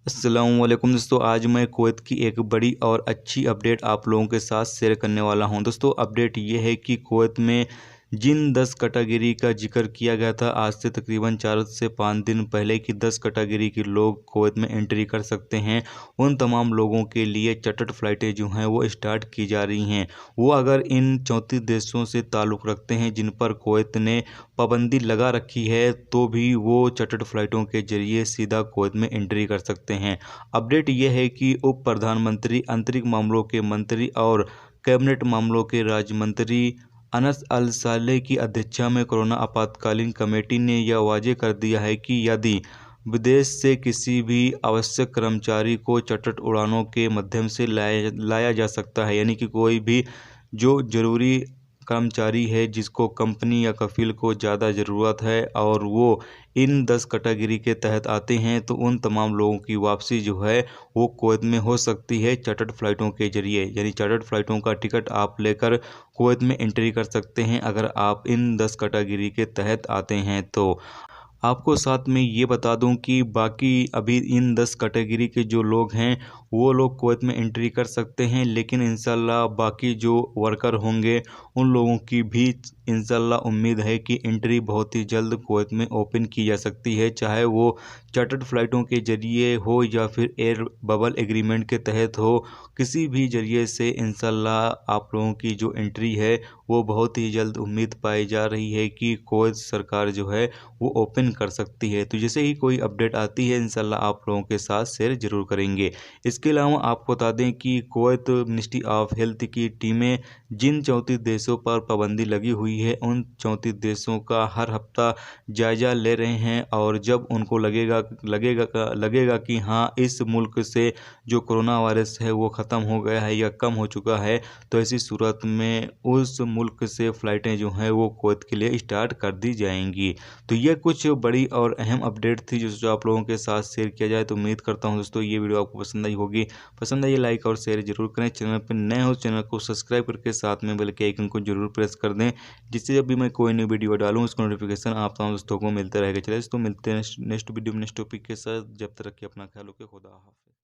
अस्सलामुअलैकुम दोस्तों, आज मैं कुवैत की एक बड़ी और अच्छी अपडेट आप लोगों के साथ शेयर करने वाला हूं। दोस्तों, अपडेट ये है कि कुवैत में जिन 10 कैटेगरी का जिक्र किया गया था आज से तकरीबन 4 से 5 दिन पहले कि 10 कैटेगरी के लोग कुवैत में एंट्री कर सकते हैं, उन तमाम लोगों के लिए चार्टर्ड फ़्लाइटें जो हैं वो स्टार्ट की जा रही हैं। वो अगर इन 34 देशों से ताल्लुक़ रखते हैं जिन पर कुवैत ने पाबंदी लगा रखी है, तो भी वो चार्टर्ड फ़्लाइटों के ज़रिए सीधा कुवैत में एंट्री कर सकते हैं। अपडेट ये है कि उप प्रधानमंत्री, आंतरिक मामलों के मंत्री और कैबिनेट मामलों के राज्य मंत्री अनस अल सालेह की अध्यक्षता में कोरोना आपातकालीन कमेटी ने यह वाज़ेह कर दिया है कि यदि विदेश से किसी भी आवश्यक कर्मचारी को चार्टर्ड उड़ानों के माध्यम से लाया जा सकता है, यानी कि कोई भी जो ज़रूरी कर्मचारी है जिसको कंपनी या कफ़ील को ज़्यादा ज़रूरत है और वो इन 10 कैटेगरी के तहत आते हैं, तो उन तमाम लोगों की वापसी जो है वो कुवैत में हो सकती है चार्टर्ड फ़्लाइटों के ज़रिए। यानी चार्टर्ड फ़्लाइटों का टिकट आप लेकर कुवैत में एंट्री कर सकते हैं अगर आप इन 10 कैटेगरी के तहत आते हैं तो। आपको साथ में ये बता दूं कि बाकी अभी इन 10 कैटेगरी के जो लोग हैं वो लोग कुवैत में एंट्री कर सकते हैं, लेकिन इंशाल्लाह बाकी जो वर्कर होंगे उन लोगों की भी इंशाल्लाह उम्मीद है कि एंट्री बहुत ही जल्द कुवैत में ओपन की जा सकती है, चाहे वो चार्टर्ड फ़्लाइटों के ज़रिए हो या फिर एयर बबल एग्रीमेंट के तहत हो। किसी भी ज़रिए से इंशाल्लाह आप लोगों की जो एंट्री है वो बहुत ही जल्द उम्मीद पाई जा रही है कि कुवैत सरकार जो है वो ओपन कर सकती है। तो जैसे ही कोई अपडेट आती है इंशाल्लाह आप लोगों के साथ शेयर ज़रूर करेंगे। इसके अलावा आपको बता दें कि कुवैत मिनिस्ट्री ऑफ हेल्थ की टीमें जिन 34 देशों पर पाबंदी लगी हुई है उन 34 देशों का हर हफ्ता जायज़ा ले रहे हैं, और जब उनको लगेगा कि हाँ इस मुल्क से जो कोरोना वायरस है वो ख़त्म हो गया है या कम हो चुका है, तो ऐसी सूरत में उस मुल्क से फ़्लाइटें जो हैं वो कुवैत के लिए स्टार्ट कर दी जाएंगी। तो ये कुछ बड़ी और अहम अपडेट थी जो आप लोगों के साथ शेयर किया जाए। तो उम्मीद करता हूँ दोस्तों ये वीडियो आपको पसंद आई होगी। पसंद आई लाइक और शेयर जरूर करें। चैनल पर नए हो चैनल को सब्सक्राइब करके साथ में बेल के आइकन को जरूर प्रेस कर दें, जिससे जब भी मैं कोई नई वीडियो डालूँ उसका नोटिफिकेशन आप तमाम दोस्तों को मिलता रहेगा। चलिए दोस्तों मिलते हैं नेक्स्ट वीडियो में नेक्स्ट टॉपिक के साथ। जब तक रखिए अपना ख्याल, रखिए। खुदा हाफिज़।